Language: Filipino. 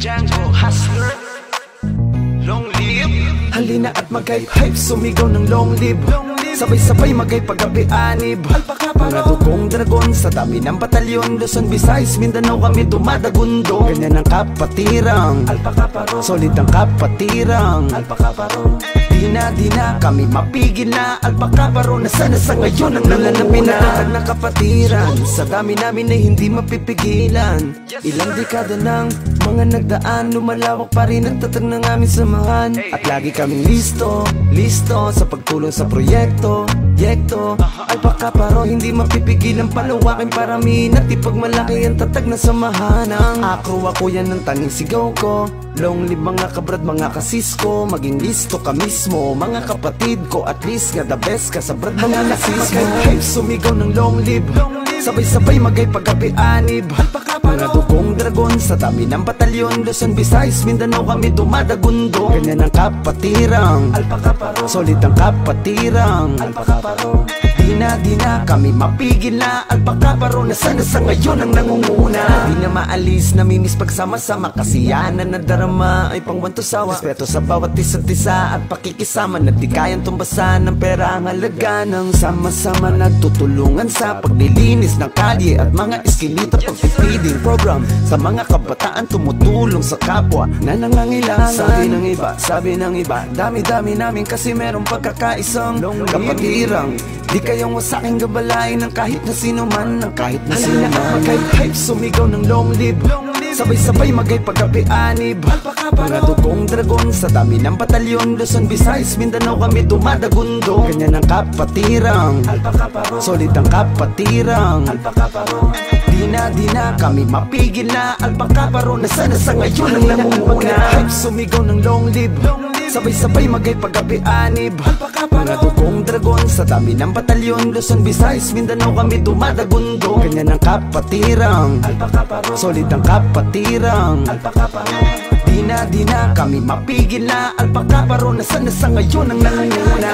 Django Hustler, long live. Halina at mag-hype, sumigaw ng long live. Sabay-sabay magay pag-api-anib. Mga dugong dragon sa dami ng batalyon. Luzon, Visayas, Mindanao kami dumadagundo. Ganyan ang kapatirang solid ang kapatirang Di na kami mapigil na. Alpakaparo na sana sa ngayon ang nalalapin na ng kapatiran. Sa dami namin ay hindi mapipigilan. Ilang dekada ng mga nagdaan, lumalawak pa rin ang tatag ng aming samahan. At lagi kaming listo sa pagtulong sa proyekto. Alpakaparo, hindi mapipigilan palawakin paramihin. At ipagmalaki ang tatag na samahan. Ang akro ako yan ang tanging sigaw ko. Long live mga kabrad, mga kasisko. Maging listo ka mismo, mga kapatid ko. At least nga the best ka sa brad, mga nasismo. Hype, sumigaw ng long live. Sabay-sabay magay pag-api-anib. Mga dugong dragon sa dami ng batalyon. Luzon, Visayas, Mindanao kami dumadagundo. Ganyan ang kapatirang solid ang kapatirang Di na kami mapigil na. Alpakaparo na sana sa ngayon ang nangunguna. Di na maalis, namimiss pagsama-sama. Kasiyanan na darama ay pangwanto sawa. Respeto sa bawat isa't isa at pakikisama. Na di kayang tumbasan ng pera ang halaga ng sama-sama. Nagtutulungan sa paglilinis ng kalye at mga eskinita. Pag-feeding program sa mga kabataan, tumutulong sa kapwa na nangangailangan. Sabi ng iba, dami-dami namin kasi merong pagkakaisang kapatirang. Di kayong wasaking gabalain ng kahit na sino man, ng kahit na sino man. Mag-hype, sumigaw ng long live. Sabay-sabay magay pag-api-anib. Mga dugong dragon sa dami ng batalyon. Luzon, Visayas, Mindanao kami dumadagundo. Ganyan ang kapatirang solid ang kapatirang Di na kami mapigil na. Alpakaparo na sana sa ngayon ang nangunguna. Mag-hype, sumigaw ng long live. Sabay-sabay magay pag-api-anib. Mga dugong dragon sa dami ng batalyon. Luzon, Visayas, Mindanao kami dumadagundo. Ganyan ang kapatirang solid ang kapatirang Di na kami mapigil na. Alpakaparo na sana sa ngayon ang nangunguna.